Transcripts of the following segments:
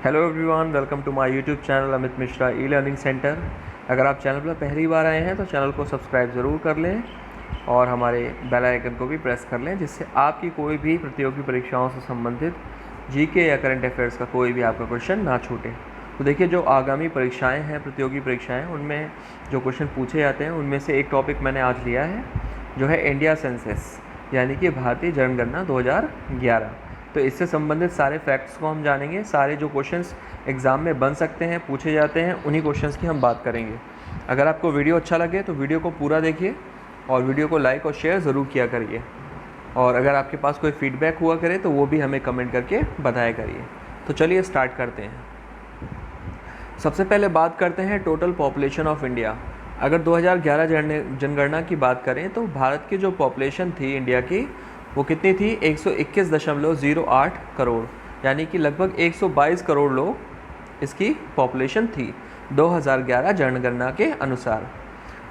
Hello everyone, welcome to my YouTube channel Amit Mishra e learning centre. अगर आप channel पर पहली बार आए हैं तो चैनल को सब्सक्राइब ज़रूर कर लें और हमारे बेल आइकन को भी प्रेस कर लें, जिससे आपकी कोई भी प्रतियोगी परीक्षाओं से संबंधित जीके या करंट अफेयर्स का कोई भी आपका क्वेश्चन ना छूटे। तो देखिए, जो आगामी परीक्षाएँ हैं, प्रतियोगी परीक्षाएँ, उनमें जो क्वेश्चन पूछे जाते हैं उनमें से एक टॉपिक मैंने आज लिया है, जो है इंडिया सेंसस, यानी कि भारतीय जनगणना 2011। तो इससे संबंधित सारे फैक्ट्स को हम जानेंगे। सारे जो क्वेश्चंस एग्ज़ाम में बन सकते हैं, पूछे जाते हैं, उन्हीं क्वेश्चंस की हम बात करेंगे। अगर आपको वीडियो अच्छा लगे तो वीडियो को पूरा देखिए और वीडियो को लाइक और शेयर ज़रूर किया करिए। और अगर आपके पास कोई फीडबैक हुआ करे तो वो भी हमें कमेंट करके बताया करिए। तो चलिए स्टार्ट करते हैं। सबसे पहले बात करते हैं टोटल पॉपुलेशन ऑफ इंडिया। अगर 2011 जनगणना की बात करें तो भारत की जो पॉपुलेशन थी इंडिया की, वो कितनी थी? 121.08 करोड़, यानी कि लगभग 122 करोड़ लोग इसकी पॉपुलेशन थी 2011 जनगणना के अनुसार।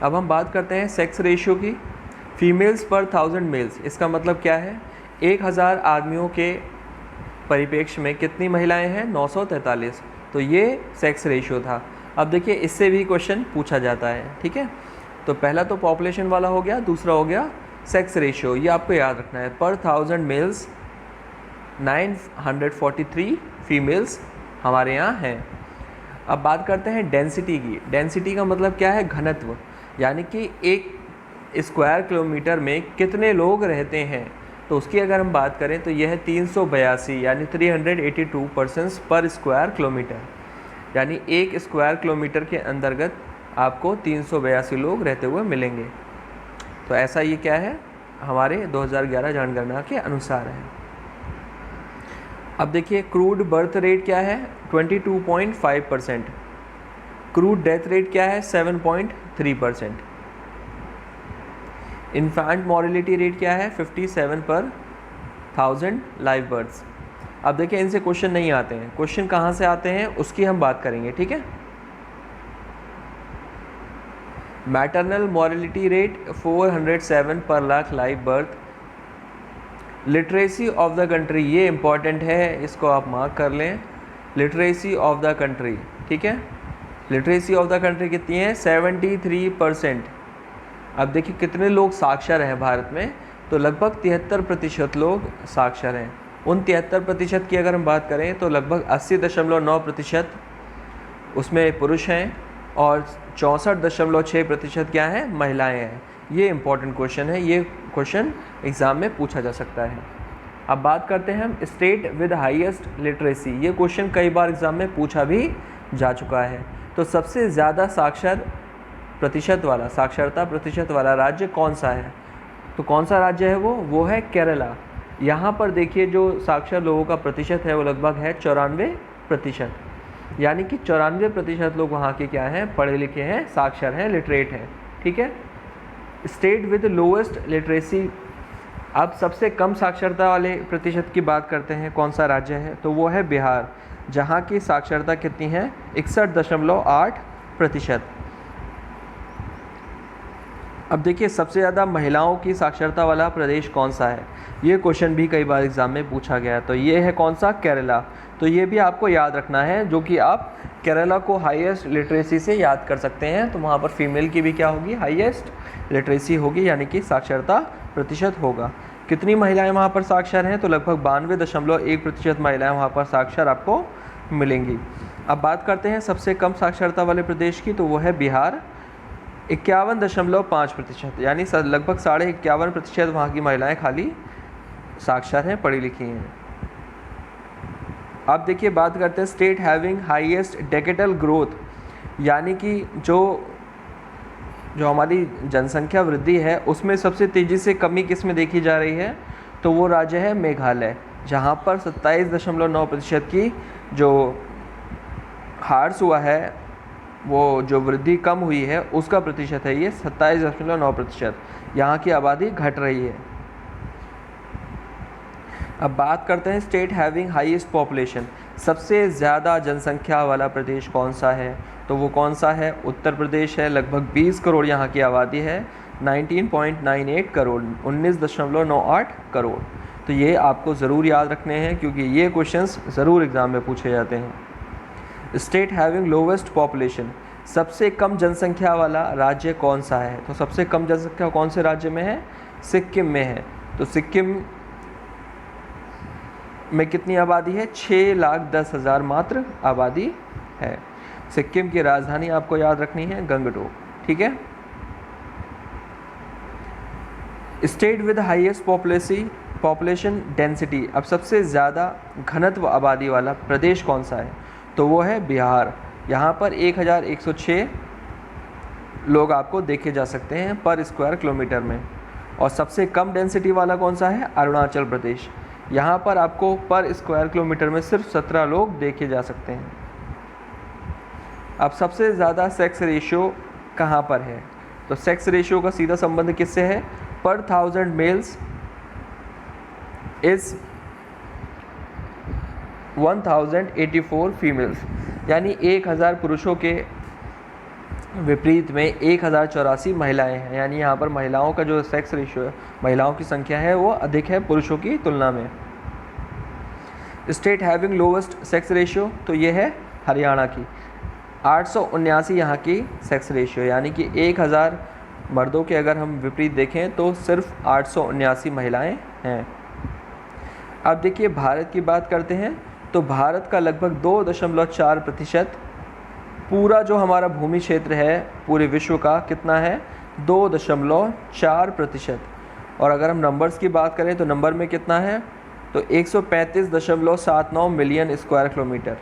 अब हम बात करते हैं सेक्स रेशियो की। फीमेल्स पर 1000 मेल्स, इसका मतलब क्या है? 1000 आदमियों के परिप्रेक्ष्य में कितनी महिलाएं हैं? 943। तो ये सेक्स रेशियो था। अब देखिए, इससे भी क्वेश्चन पूछा जाता है, ठीक है। तो पहला तो पॉपुलेशन वाला हो गया, दूसरा हो गया सेक्स रेशियो। ये आपको याद रखना है। पर 1000 मेल्स 943 फीमेल्स हमारे यहाँ हैं। अब बात करते हैं डेंसिटी की। डेंसिटी का मतलब क्या है? घनत्व, यानी कि एक स्क्वायर किलोमीटर में कितने लोग रहते हैं। तो उसकी अगर हम बात करें तो यह है 382, यानी 382 पर्सन्स पर स्क्वायर किलोमीटर, यानी एक स्क्वायर किलोमीटर के अंतर्गत आपको 382 लोग रहते हुए मिलेंगे। तो ऐसा ये क्या है? हमारे 2011 जनगणना के अनुसार है। अब देखिए, क्रूड बर्थ रेट क्या है? 22.5%। क्रूड डेथ रेट क्या है? 7.3%। इन्फेंट मॉर्टेलिटी रेट क्या है? 57 पर 1000 लाइव बर्थ्स। अब देखिए, इनसे क्वेश्चन नहीं आते हैं। क्वेश्चन कहाँ से आते हैं उसकी हम बात करेंगे, ठीक है। मैटरनल मॉर्टेलिटी रेट 407 पर lakh live birth. Literacy of the country, ये इम्पॉर्टेंट है, इसको आप मार्क कर लें। लिटरेसी ऑफ द कंट्री, ठीक है। लिटरेसी ऑफ द कंट्री कितनी है? 73%। अब देखिए, कितने लोग साक्षर हैं भारत में? तो लगभग 73% लोग साक्षर हैं। उन 73% की अगर हम बात करें तो लगभग 80.9% उसमें पुरुष हैं और 64.6% क्या है? महिलाएं हैं। ये इम्पॉर्टेंट क्वेश्चन है, ये क्वेश्चन एग्ज़ाम में पूछा जा सकता है। अब बात करते हैं हम स्टेट विद हाईएस्ट लिटरेसी। ये क्वेश्चन कई बार एग्ज़ाम में पूछा भी जा चुका है। तो सबसे ज़्यादा साक्षरता प्रतिशत वाला राज्य कौन सा है? तो कौन सा राज्य है वो है केरला। यहाँ पर देखिए, जो साक्षर लोगों का प्रतिशत है वो लगभग है 94%, यानी कि 94% लोग वहाँ के क्या हैं? पढ़े लिखे हैं, साक्षर हैं, लिटरेट हैं, ठीक है। State with lowest literacy. अब सबसे कम साक्षरता वाले प्रतिशत की बात करते हैं, कौन सा राज्य है? तो वो है बिहार, जहाँ की साक्षरता कितनी है? 61.8%। अब देखिए, सबसे ज़्यादा महिलाओं की साक्षरता वाला प्रदेश कौन सा है? ये क्वेश्चन भी कई बार एग्ज़ाम में पूछा गया है। तो ये है कौन सा? केरला। तो ये भी आपको याद रखना है, जो कि आप केरला को हाईएस्ट लिटरेसी से याद कर सकते हैं। तो वहाँ पर फीमेल की भी क्या होगी? हाईएस्ट लिटरेसी होगी, यानी कि साक्षरता प्रतिशत होगा। कितनी महिलाएं वहाँ पर साक्षर हैं? तो लगभग 92.1% महिलाएं वहाँ पर साक्षर आपको मिलेंगी। अब बात करते हैं सबसे कम साक्षरता वाले प्रदेश की, तो वो है बिहार, 51.5%, यानी लगभग 51.5% वहाँ की महिलाएं खाली साक्षर हैं, पढ़ी लिखी हैं। अब देखिए, बात करते हैं स्टेट हैविंग हाईएस्ट डेकेटल ग्रोथ, यानी कि जो हमारी जनसंख्या वृद्धि है उसमें सबसे तेज़ी से कमी किस में देखी जा रही है? तो वो राज्य है मेघालय, जहाँ पर 27.9% की जो हार्स हुआ है, वो जो वृद्धि कम हुई है उसका प्रतिशत है ये 27.9%। यहाँ की आबादी घट रही है। अब बात करते हैं स्टेट हैविंग हाईएस्ट पॉपुलेशन। सबसे ज़्यादा जनसंख्या वाला प्रदेश कौन सा है? तो वो कौन सा है? उत्तर प्रदेश है। लगभग 20 करोड़ यहाँ की आबादी है, 19.98 करोड़, 19.98 करोड़। तो ये आपको ज़रूर याद रखने हैं, क्योंकि ये क्वेश्चंस ज़रूर एग्ज़ाम में पूछे जाते हैं। स्टेट हैविंग लोवेस्ट पॉपुलेशन, सबसे कम जनसंख्या वाला राज्य कौन सा है? तो सबसे कम जनसंख्या कौन से राज्य में है? सिक्किम में है। तो सिक्किम में कितनी आबादी है? 6,10,000 मात्र आबादी है। सिक्किम की राजधानी आपको याद रखनी है गंगटोक, ठीक है। State with highest population density, अब सबसे ज़्यादा घनत्व आबादी वाला प्रदेश कौन सा है? तो वो है बिहार। यहाँ पर 1106 लोग आपको देखे जा सकते हैं पर स्क्वायर किलोमीटर में। और सबसे कम डेंसिटी वाला कौन सा है? अरुणाचल प्रदेश। यहाँ पर आपको पर स्क्वायर किलोमीटर में सिर्फ 17 लोग देखे जा सकते हैं। अब सबसे ज़्यादा सेक्स रेशियो कहाँ पर है? तो सेक्स रेशियो का सीधा संबंध किससे है? पर 1000 मेल्स इज़ 1084 फीमेल्स, यानी 1000 पुरुषों के विपरीत में 1084 महिलाएं हैं। यानी यहाँ पर महिलाओं का जो सेक्स रेशियो है, महिलाओं की संख्या है, वो अधिक है पुरुषों की तुलना में। State having lowest sex ratio, तो ये है हरियाणा की। 879 यहाँ की सेक्स रेशियो, यानी कि 1000 मर्दों के अगर हम विपरीत देखें तो सिर्फ 879 महिलाएं हैं। अब देखिए भारत की बात करते हैं, तो भारत का लगभग 2.4% पूरा जो हमारा भूमि क्षेत्र है पूरे विश्व का कितना है? 2.4%। और अगर हम नंबर्स की बात करें तो नंबर में कितना है? तो 135.79 मिलियन स्क्वायर किलोमीटर।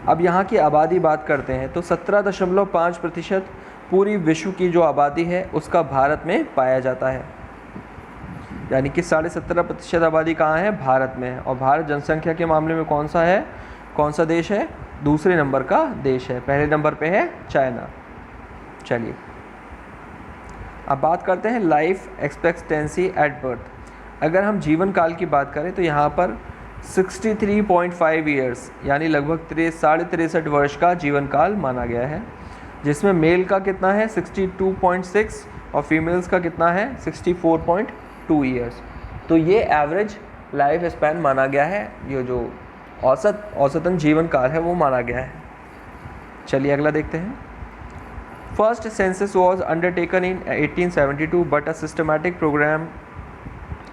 अब यहाँ की आबादी बात करते हैं तो 17.5% पूरी विश्व की जो आबादी है उसका भारत में पाया जाता है। यानी कि 17.5% आबादी कहाँ है? भारत में है। और भारत जनसंख्या के मामले में कौन सा है? कौन सा देश है? दूसरे नंबर का देश है। पहले नंबर पे है चाइना। चलिए अब बात करते हैं लाइफ एक्सपेक्टेंसी एट बर्थ। अगर हम जीवन काल की बात करें तो यहाँ पर 63.5 ईयर्स यानी लगभग 63.5 वर्ष का जीवन काल माना गया है, जिसमें मेल का कितना है? 62.6 और फीमेल्स का कितना है? 64.2 ईयर्स। तो ये एवरेज लाइफ स्पैन माना गया है, ये जो औसतन जीवन काल है वो माना गया है। चलिए अगला देखते हैं। First census was undertaken in 1872 but a systematic programme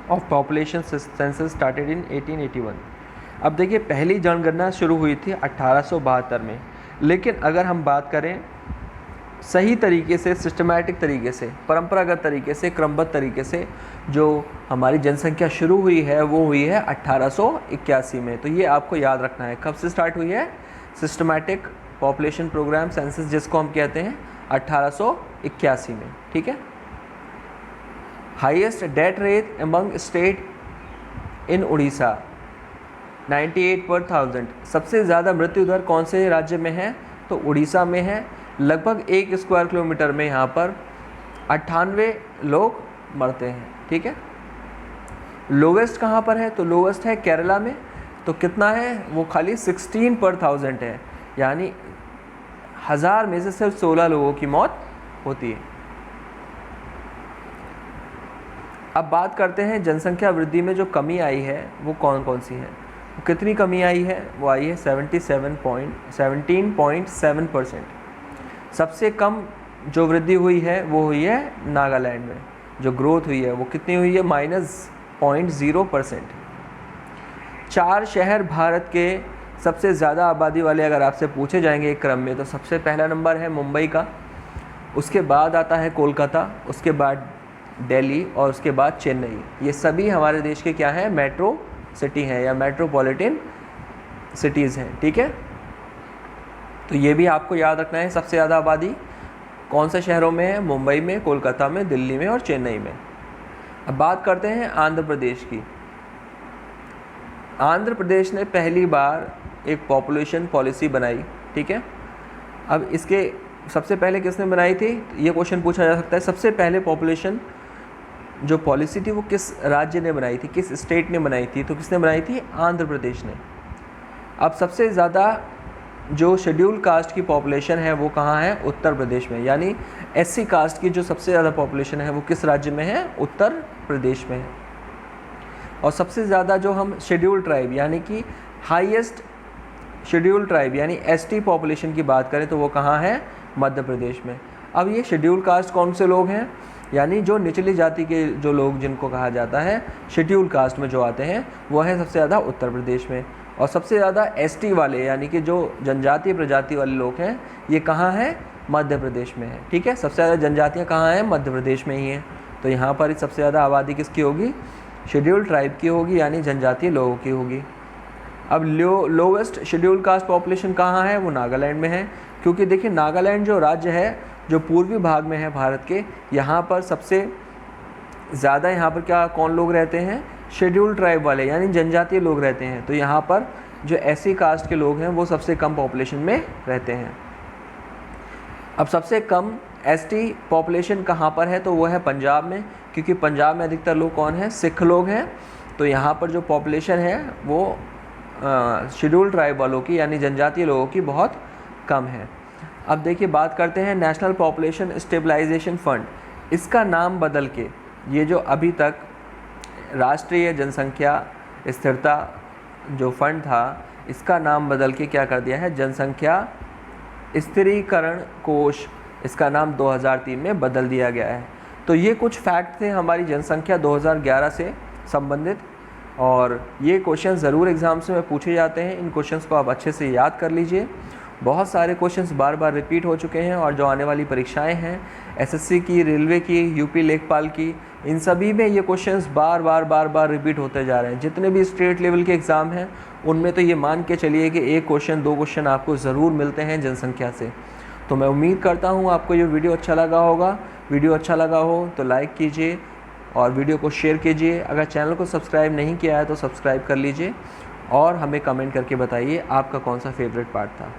of population census started in 1881। अब देखिए पहली जनगणना शुरू हुई थी 1872 में, लेकिन अगर हम बात करें सही तरीके से, सिस्टमैटिक तरीके से, परंपरागत तरीके से, क्रमबद्ध तरीके से जो हमारी जनसंख्या शुरू हुई है वो हुई है 1881 में। तो ये आपको याद रखना है कब से स्टार्ट हुई है? सिस्टमैटिक पॉपुलेशन प्रोग्राम सेंसस जिसको हम कहते हैं 1881 में, ठीक है। Highest death rate among state in Orissa 98 पर 1000। सबसे ज़्यादा मृत्यु दर कौन से राज्य में है? तो उड़ीसा में है। लगभग 1 स्क्वायर किलोमीटर में यहाँ पर 98 लोग मरते हैं, ठीक है। लोवेस्ट कहाँ पर है? तो लोवेस्ट है केरला में। तो कितना है? वो खाली 16 पर 1000 है, यानी 1000 में से सिर्फ 16 लोगों की मौत होती है। अब बात करते हैं जनसंख्या वृद्धि में जो कमी आई है वो कौन कौन सी है? तो कितनी कमी आई है? वो आई है 17.7%। सबसे कम जो वृद्धि हुई है वो हुई है नागालैंड में। जो ग्रोथ हुई है वो कितनी हुई है? -0.0%। 4 शहर भारत के सबसे ज़्यादा आबादी वाले अगर आपसे पूछे जाएंगे एक क्रम में, तो सबसे पहला नंबर है मुंबई का, उसके बाद आता है कोलकाता, उसके बाद दिल्ली और उसके बाद चेन्नई। ये सभी हमारे देश के क्या हैं? मेट्रो सिटी हैं या मेट्रोपॉलिटन सिटीज़ हैं, ठीक है। तो ये भी आपको याद रखना है। सबसे ज़्यादा आबादी कौन से शहरों में है? मुंबई में, कोलकाता में, दिल्ली में और चेन्नई में। अब बात करते हैं आंध्र प्रदेश की। आंध्र प्रदेश ने पहली बार एक पॉपुलेशन पॉलिसी बनाई, ठीक है। अब इसके सबसे पहले किसने बनाई थी? ये क्वेश्चन पूछा जा सकता है। सबसे पहले पॉपुलेशन जो पॉलिसी थी वो किस राज्य ने बनाई थी, किस स्टेट ने बनाई थी? तो किसने बनाई थी? आंध्र प्रदेश ने। अब सबसे ज़्यादा जो शेड्यूल कास्ट की पॉपुलेशन है वो कहाँ है? उत्तर प्रदेश में। यानी एससी कास्ट की जो सबसे ज़्यादा पॉपुलेशन है वो किस राज्य में है? उत्तर प्रदेश में है। और सबसे ज़्यादा जो हम शेड्यूल ट्राइब यानी कि हाईएस्ट शेड्यूल ट्राइब यानी एसटी पॉपुलेशन की बात करें तो वो कहाँ है? मध्य प्रदेश में। अब ये शेड्यूल कास्ट कौन से लोग हैं? यानी जो निचली जाति के जो लोग जिनको कहा जाता है शेड्यूल कास्ट में जो आते हैं वो है सबसे ज़्यादा उत्तर प्रदेश में। और सबसे ज़्यादा एसटी वाले यानी कि जो जनजातीय प्रजाति वाले लोग हैं ये कहाँ हैं? मध्य प्रदेश में है। ठीक है, सबसे ज़्यादा जनजातियाँ कहाँ हैं? मध्य प्रदेश में ही हैं। तो यहाँ पर सबसे ज़्यादा आबादी किसकी होगी? शेड्यूल ट्राइब की होगी यानी जनजातीय लोगों की होगी। अब लोवेस्ट शेड्यूल कास्ट पॉपुलेशन कहाँ है? वो नागालैंड में है। क्योंकि देखिए नागालैंड जो राज्य है जो पूर्वी भाग में है भारत के, यहाँ पर सबसे ज़्यादा यहाँ पर कौन लोग रहते हैं? शेड्यूल ट्राइब वाले यानी जनजातीय लोग रहते हैं। तो यहाँ पर जो एससी कास्ट के लोग हैं वो सबसे कम पॉपुलेशन में रहते हैं। अब सबसे कम एसटी पॉपुलेशन कहाँ पर है? तो वो है पंजाब में, क्योंकि पंजाब में अधिकतर लोग कौन हैं? सिख लोग हैं। तो यहाँ पर जो पॉपुलेशन है वो शेड्यूल ट्राइब वालों की यानी जनजातीय लोगों की बहुत कम है। अब देखिए बात करते हैं नेशनल पॉपुलेशन स्टेबलाइजेशन फ़ंड। इसका नाम बदल के ये जो अभी तक राष्ट्रीय जनसंख्या स्थिरता जो फंड था इसका नाम बदल के क्या कर दिया है? जनसंख्या स्थिरीकरण कोष, इसका नाम 2003 में बदल दिया गया है। तो ये कुछ फैक्ट थे हमारी जनसंख्या 2011 से संबंधित, और ये क्वेश्चन ज़रूर एग्ज़ाम्स में पूछे जाते हैं। इन क्वेश्चंस को आप अच्छे से याद कर लीजिए। बहुत सारे क्वेश्चंस बार बार रिपीट हो चुके हैं, और जो आने वाली परीक्षाएं हैं एसएससी की, रेलवे की, यूपी लेखपाल की, इन सभी में ये क्वेश्चंस बार बार रिपीट होते जा रहे हैं। जितने भी स्टेट लेवल के एग्ज़ाम हैं उनमें तो ये मान के चलिए कि एक क्वेश्चन 2 क्वेश्चन आपको ज़रूर मिलते हैं जनसंख्या से। तो मैं उम्मीद करता हूँ आपको ये वीडियो अच्छा लगा होगा। वीडियो अच्छा लगा हो तो लाइक कीजिए और वीडियो को शेयर कीजिए। अगर चैनल को सब्सक्राइब नहीं किया है तो सब्सक्राइब कर लीजिए, और हमें कमेंट करके बताइए आपका कौन सा फेवरेट पार्ट था।